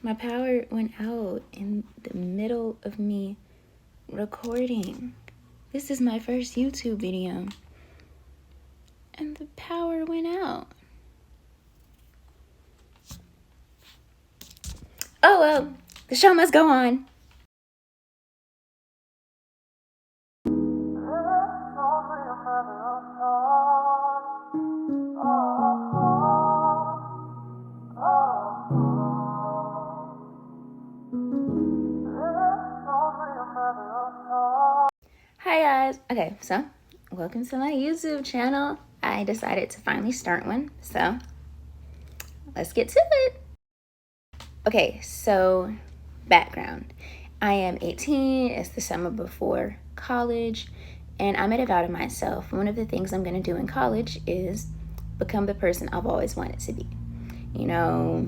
My power went out in the middle of me recording. This is my first YouTube video. And the power went out. Oh well, the show must go on. Hi guys. Okay, so welcome to my YouTube channel. I decided to finally start one, so let's get to it. Okay, so background. I am 18. It's the summer before college, and I made a vow to myself. One of the things I'm going to do in college is become the person I've always wanted to be. You know,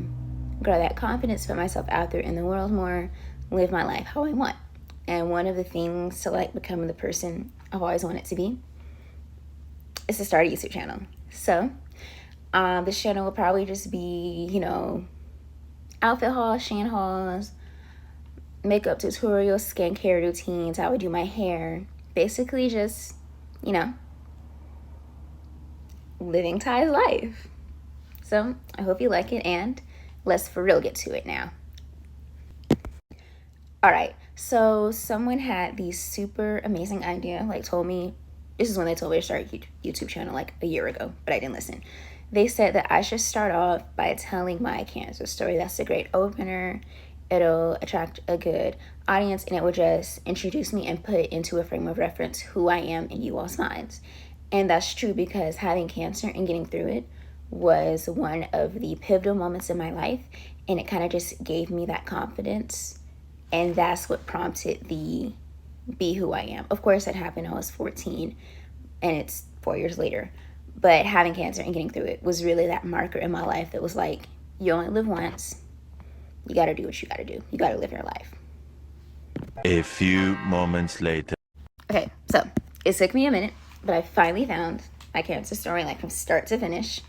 grow that confidence, put myself out there in the world more, live my life how I want. And one of the things to like becoming the person I've always wanted to be is to start a YouTube channel. So this channel will probably just be, you know, outfit hauls, Shein hauls, makeup tutorials, skincare routines, how I do my hair. Basically just, you know, living Ty's life. So I hope you like it, and let's for real get to it now. All right, so someone had the super amazing idea, like told me, this is when they told me to start a YouTube channel like a year ago, but I didn't listen. They said that I should start off by telling my cancer story. That's a great opener. It'll attract a good audience, and it will just introduce me and put into a frame of reference who I am in you all's minds. And that's true, because having cancer and getting through it was one of the pivotal moments in my life, and it kind of just gave me that confidence, and that's what prompted the be who I am. Of course, it happened when I was 14, and it's 4 years later. But having cancer and getting through it was really that marker in my life that was like, you only live once. You got to do what you got to do. You got to live your life. A few moments later. Okay, so it took me a minute, but I finally found my cancer story, like from start to finish.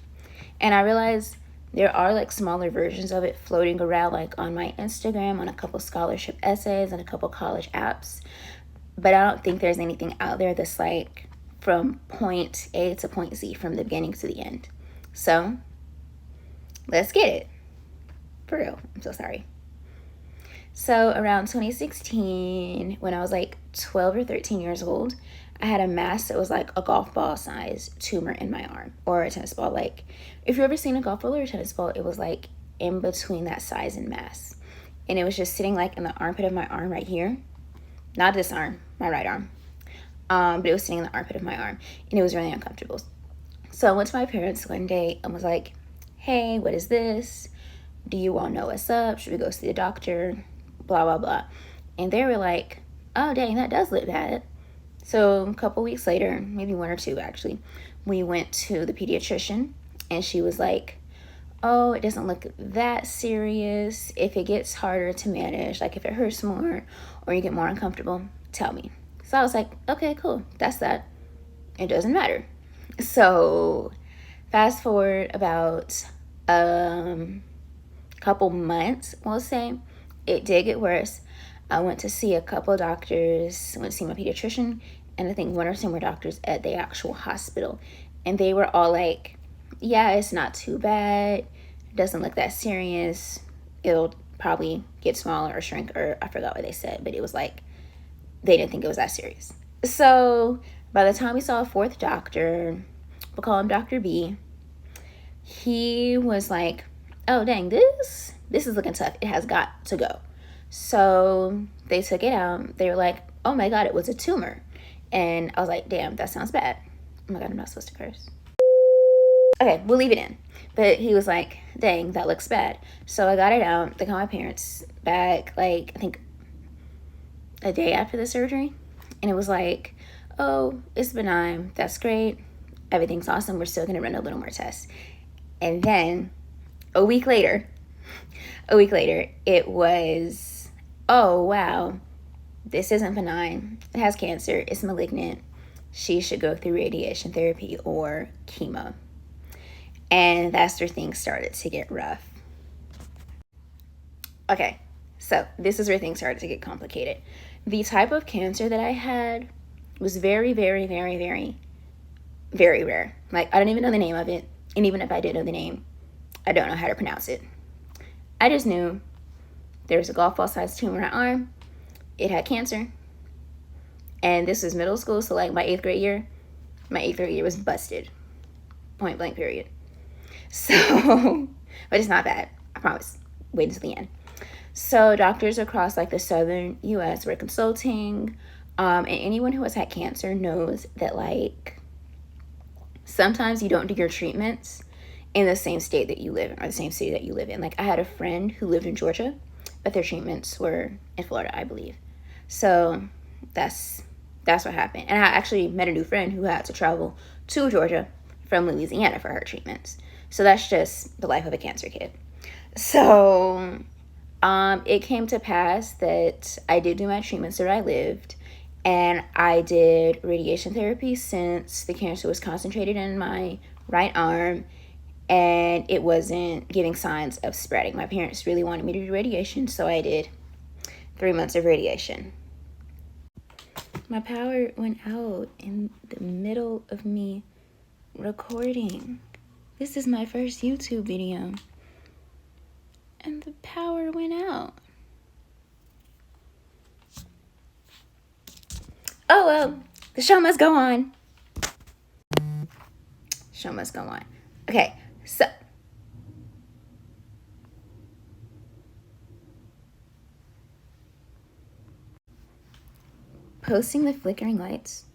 And I realized there are like smaller versions of it floating around, like on my Instagram, on a couple scholarship essays and a couple college apps. But I don't think there's anything out there that's like from point A to point Z, from the beginning to the end. So let's get it. For real, I'm so sorry. So around 2016, when I was like 12 or 13 years old, I had a mass that was like a golf ball size tumor in my arm, or a tennis ball. Like, if you've ever seen a golf ball or a tennis ball, it was like in between that size and mass. And it was just sitting like in the armpit of my arm right here. Not this arm, my right arm. But it was sitting in the armpit of my arm, and it was really uncomfortable. So I went to my parents one day and was like, hey, what is this? Do you all know what's up? Should we go see the doctor? Blah, blah, blah. And they were like, oh, dang, that does look bad. So a couple weeks later, maybe 1 or 2 actually, we went to the pediatrician, and she was like, oh, it doesn't look that serious. If it gets harder to manage, like if it hurts more or you get more uncomfortable, tell me. So I was like, okay, cool. That's that. It doesn't matter. So fast forward about couple months, we'll say, it did get worse. I went to see a couple doctors, went to see my pediatrician, and I think 1 or 2 more doctors at the actual hospital. And they were all like, yeah, it's not too bad. It doesn't look that serious. It'll probably get smaller or shrink, or I forgot what they said, but it was like, they didn't think it was that serious. So by the time we saw a 4th doctor, we'll call him Dr. B, he was like, oh, dang, this is looking tough. It has got to go. So they took it out. They were like, oh my God, it was a tumor. And I was like, damn, that sounds bad. Oh my God, I'm not supposed to curse. Okay, we'll leave it in. But he was like, dang, that looks bad. So I got it out. They called my parents back, like, I think a day after the surgery. And it was like, oh, it's benign. That's great. Everything's awesome. We're still going to run a little more tests. And then a week later, it was, oh, wow, this isn't benign. It has cancer. It's malignant. She should go through radiation therapy or chemo. And that's where things started to get rough. Okay, so this is where things started to get complicated. The type of cancer that I had was very, very, very, very, very rare. Like, I don't even know the name of it. And even if I did know the name, I don't know how to pronounce it. I just knew there was a golf ball sized tumor in my arm. It had cancer. And this was middle school, so like my eighth grade year was busted. Point blank, period. So, but it's not bad. I promise. Wait until the end. So doctors across like the southern U.S. were consulting, and anyone who has had cancer knows that like sometimes you don't do your treatments in the same state that you live in or the same city that you live in. Like I had a friend who lived in Georgia, but their treatments were in Florida, I believe. So that's what happened. And I actually met a new friend who had to travel to Georgia from Louisiana for her treatments. So that's just the life of a cancer kid. So it came to pass that I did do my treatments where I lived, and I did radiation therapy since the cancer was concentrated in my right arm and it wasn't giving signs of spreading. My parents really wanted me to do radiation, so I did 3 months of radiation. My power went out in the middle of me recording. This is my first YouTube video. And the power went out. Oh well, the show must go on. Show must go on. Okay, so posting the flickering lights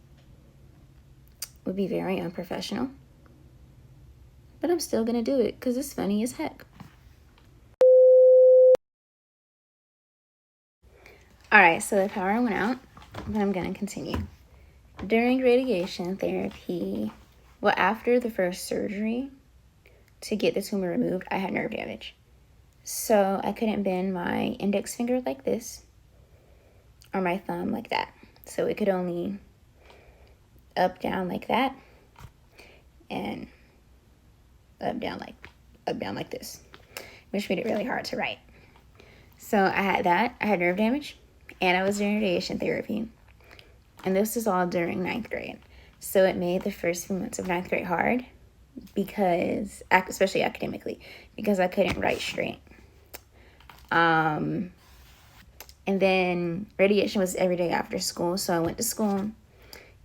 would be very unprofessional. But I'm still gonna do it because it's funny as heck. Alright, so the power went out, but I'm gonna continue. During radiation therapy, well, after the first surgery to get the tumor removed, I had nerve damage. So I couldn't bend my index finger like this or my thumb like that. So it could only up, down like that and up, down like this, which made it really hard to write. So I had that. I had nerve damage, and I was doing radiation therapy. And this was all during 9th grade. So it made the first few months of 9th grade hard because, especially academically, because I couldn't write straight. And then radiation was every day after school. So I went to school,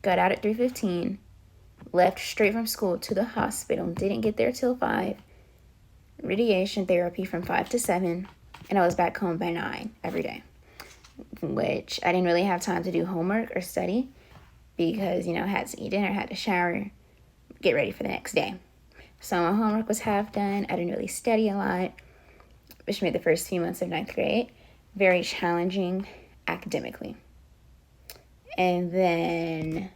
got out at 3:15, left straight from school to the hospital, didn't get there till 5, radiation therapy from 5 to 7, and I was back home by 9 every day, which I didn't really have time to do homework or study because, I had to eat dinner, had to shower, get ready for the next day. So my homework was half done. I didn't really study a lot, which made the first few months of 9th grade very challenging academically. And then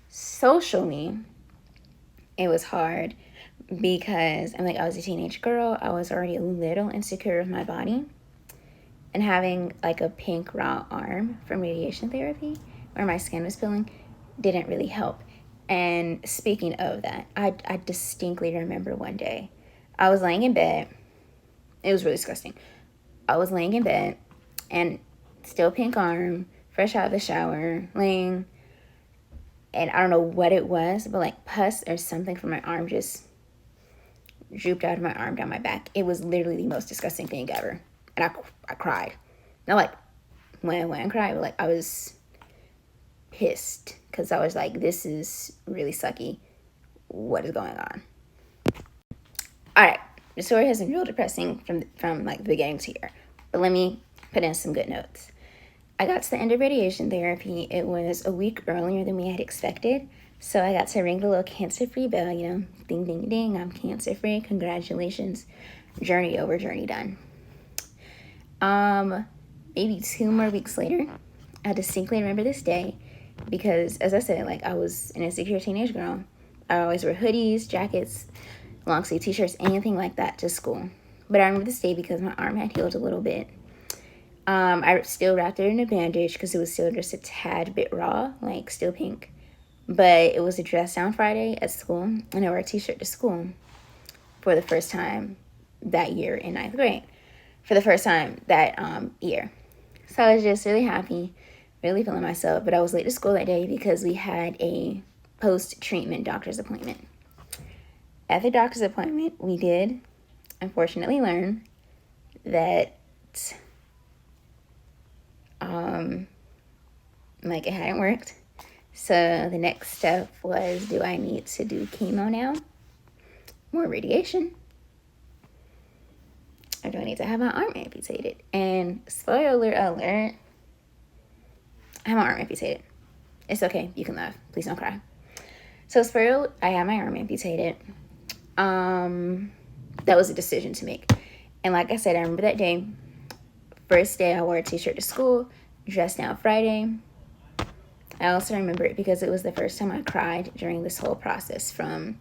socially, it was hard because I was a teenage girl. I was already a little insecure of my body. And having like a pink raw arm from radiation therapy where my skin was peeling didn't really help. And speaking of that, I distinctly remember one day I was laying in bed. It was really disgusting. I was laying in bed and still pink arm, fresh out of the shower, laying, and I don't know what it was, but like pus or something from my arm just drooped out of my arm down my back. It was literally the most disgusting thing ever. And I cried. Not like when I cried, but like I was pissed because I was like, this is really sucky. What is going on? All right, the story has been real depressing from like the beginning to here, but let me put in some good notes. I got to the end of radiation therapy. It was a week earlier than we had expected, so I got to ring the little cancer-free bell, ding, ding, ding, I'm cancer-free, congratulations, journey over, journey done. Maybe 2 more weeks later, I distinctly remember this day because, as I said, like I was an insecure teenage girl. I always wear hoodies, jackets, long sleeve t-shirts, anything like that to school. But I remember this day because my arm had healed a little bit. I still wrapped it in a bandage because it was still just a tad bit raw, like still pink. But it was a dress down Friday at school, and I wore a t-shirt to school for the first time that year in 9th grade. for the first time that year. So I was just really happy, really feeling myself. But I was late to school that day because we had a post-treatment doctor's appointment. At the doctor's appointment, we did unfortunately learn that like it hadn't worked. So the next step was, do I need to do chemo now? More radiation? Or do I need to have my arm amputated? And spoiler alert, I have my arm amputated. It's okay, you can laugh. Please don't cry. So spoiler, I had my arm amputated. That was a decision to make. And like I said, I remember that day. First day I wore a t-shirt to school, dressed down Friday. I also remember it because it was the first time I cried during this whole process, from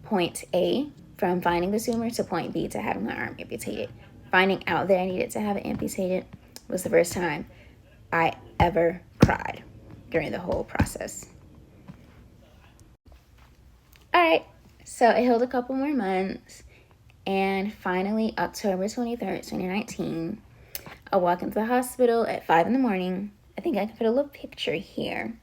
point A, from finding the tumor, to point B, to having my arm amputated. Finding out that I needed to have it amputated was the first time I ever cried during the whole process. All right, so it healed a couple more months, and finally, October 23rd, 2019, I walk into the hospital at 5 in the morning. I think I can put a little picture here.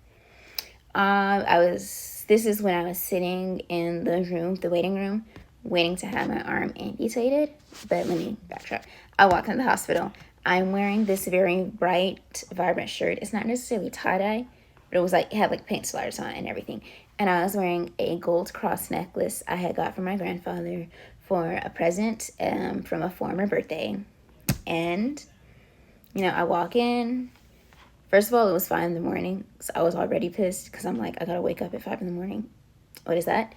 This is when I was sitting in the waiting room, waiting to have my arm amputated. But let me backtrack. I walk into the hospital. I'm wearing this very bright, vibrant shirt. It's not necessarily tie-dye, but it was like, it had like paint splatters on it and everything. And I was wearing a gold cross necklace I had got from my grandfather for a present from a former birthday. And, I walk in. First of all, it was 5 in the morning, so I was already pissed because I'm like, I gotta wake up at 5 in the morning. What is that?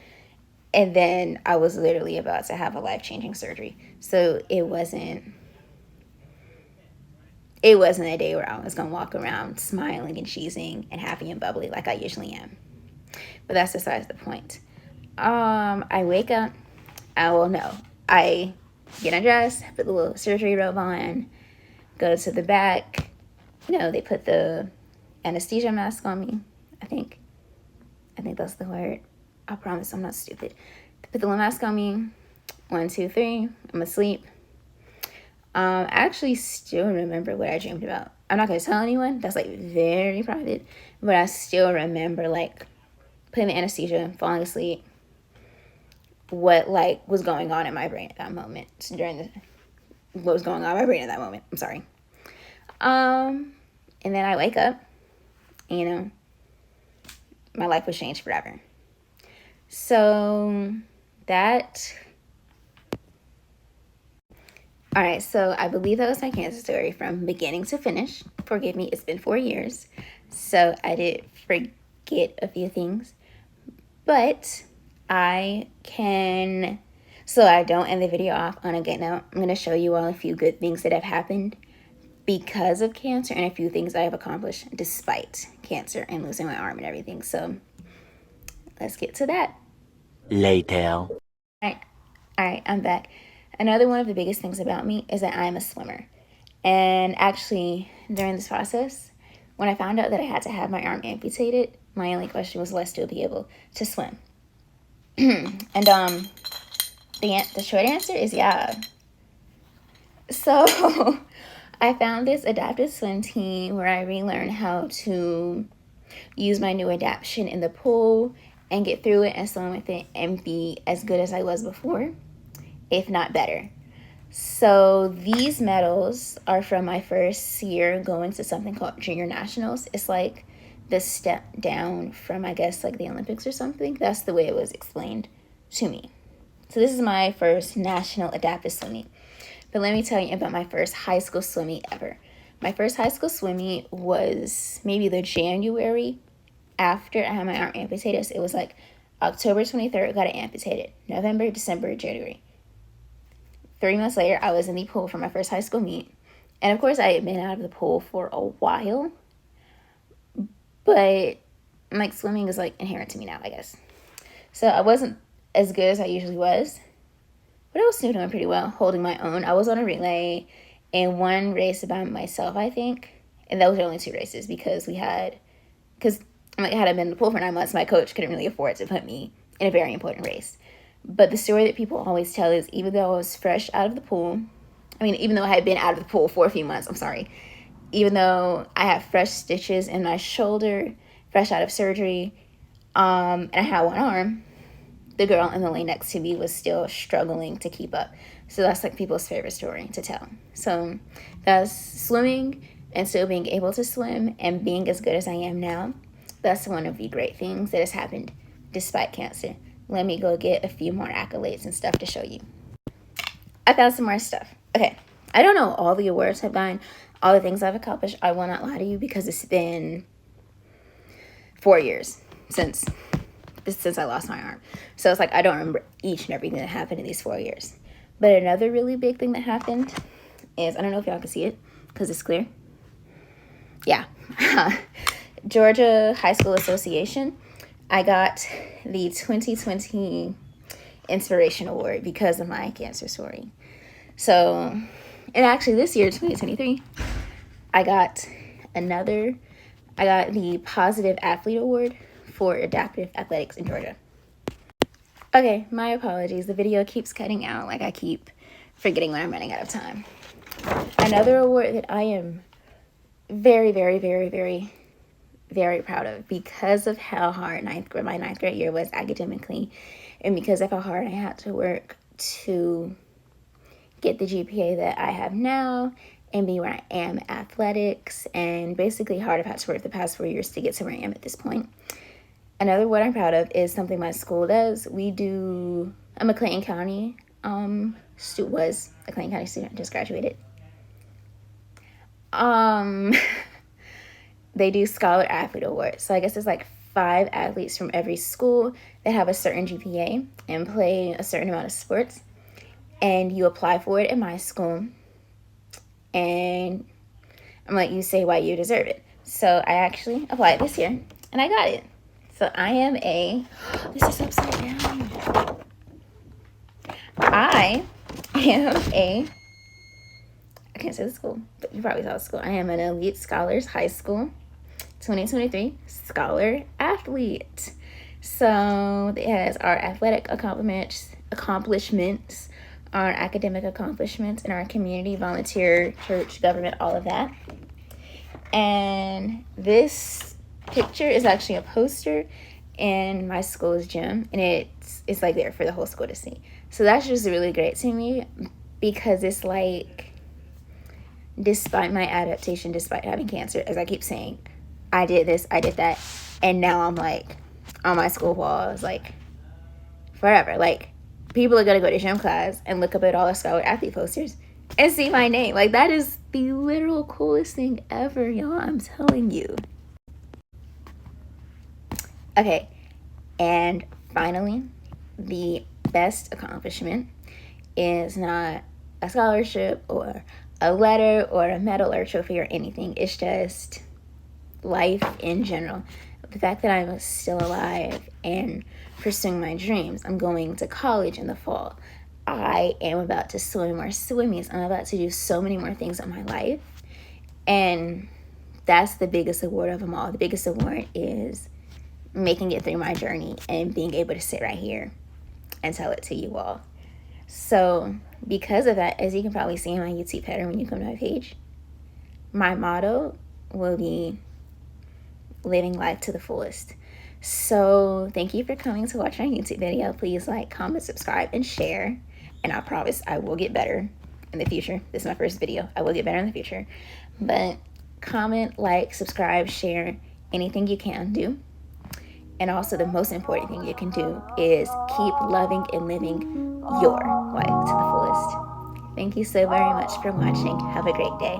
And then I was literally about to have a life-changing surgery. So it wasn't a day where I was gonna walk around smiling and cheesing and happy and bubbly like I usually am. But that's besides the point. I wake up. I get undressed, put the little surgery robe on, go to the back. They put the anesthesia mask on me. I think that's the word. I promise I'm not stupid. They put the little mask on me. 1, 2, 3. I'm asleep. I actually still remember what I dreamed about. I'm not going to tell anyone. That's like very private. But I still remember like putting the anesthesia, falling asleep. What like was going on in my brain at that moment. What was going on in my brain at that moment. I'm sorry. And then I wake up, my life was changed forever. So alright, so I believe that was my cancer story from beginning to finish. Forgive me, it's been 4 years, so I did forget a few things, but so I don't end the video off on a good note. I'm going to show you all a few good things that have happened because of cancer, and a few things I have accomplished despite cancer and losing my arm and everything. So let's get to that. Later. All right, I'm back. Another one of the biggest things about me is that I'm a swimmer. And actually, during this process, when I found out that I had to have my arm amputated, my only question was, will I still be able to swim? And the short answer is yeah. So I found this adaptive swim team where I relearned how to use my new adaptation in the pool and get through it and swim with it and be as good as I was before, if not better. So these medals are from my first year going to something called Junior Nationals. It's like the step down from, I guess, like the Olympics or something. That's the way it was explained to me. So this is my first national adaptive swim meet. But let me tell you about my first high school swim meet ever. My first high school swim meet was maybe the January after I had my arm amputated. So it was like October 23rd, got it amputated. November, December, January. 3 months later, I was in the pool for my first high school meet. And of course, I had been out of the pool for a while. But like swimming is like inherent to me now, I guess. So I wasn't as good as I usually was. But I was still doing pretty well, holding my own. I was on a relay in one race by myself, I think. And those were only 2 races because I had been in the pool for 9 months. My coach couldn't really afford to put me in a very important race. But the story that people always tell is even though I was fresh out of the pool, I mean, even though I had been out of the pool for a few months, I'm sorry, even though I had fresh stitches in my shoulder, fresh out of surgery, and I had one arm, the girl in the lane next to me was still struggling to keep up. So that's like people's favorite story to tell. So that's swimming and still being able to swim and being as good as I am now. That's one of the great things that has happened despite cancer. Let me go get a few more accolades and stuff to show you. I found some more stuff. Okay, I don't know all the awards I've gotten, all the things I've accomplished. I will not lie to you because it's been 4 years since I lost my arm. So it's like I don't remember each and everything that happened in these 4 years. But another really big thing that happened is, I don't know if y'all can see it because it's clear. Yeah. Georgia High School Association. I got the 2020 Inspiration Award because of my cancer story. So, and actually this year, 2023, I got the Positive Athlete Award for Adaptive Athletics in Georgia. Okay, my apologies. The video keeps cutting out. Like I keep forgetting when I'm running out of time. Another award that I am very, very, very, very, very proud of because of how hard my ninth grade year was academically and because of how hard I had to work to get the GPA that I have now and be where I am in athletics, and basically hard I've had to work the past 4 years to get to where I am at this point. Another what I'm proud of is something my school does. I'm a Clayton County was a Clayton County student, just graduated. They do Scholar Athlete Awards. So I guess it's like 5 athletes from every school that have a certain GPA and play a certain amount of sports. And you apply for it in my school. And I'm like, you say why you deserve it. So I actually applied this year and I got it. So I am this is upside down. I can't say the school, but you probably saw the school. I am an Elite Scholars High School 2023 Scholar Athlete. So it has our athletic accomplishments, our academic accomplishments, and our community, volunteer, church, government, all of that. And this picture is actually a poster in my school's gym, and it's like there for the whole school to see. So that's just really great to me because it's like, despite my adaptation, despite having cancer, as I keep saying, I did this, I did that, and now I'm like on my school walls, like forever. Like people are gonna go to gym class and look up at all the Scholar Athlete posters and see my name. Like that is the literal coolest thing ever, y'all. I'm telling you. Okay, and finally, the best accomplishment is not a scholarship or a letter or a medal or a trophy or anything. It's just life in general. The fact that I'm still alive and pursuing my dreams. I'm going to college in the fall. I am about to swim more swimmies. I'm about to do so many more things in my life. And that's the biggest award of them all. The biggest award is making it through my journey and being able to sit right here and tell it to you all. So because of that, as you can probably see in my YouTube header when you come to my page, my motto will be living life to the fullest. So thank you for coming to watch my YouTube video. Please like, comment, subscribe, and share. And I promise I will get better in the future. This is my first video. I will get better in the future. But comment, like, subscribe, share, anything you can do. And also the most important thing you can do is keep loving and living your life to the fullest. Thank you so very much for watching. Have a great day.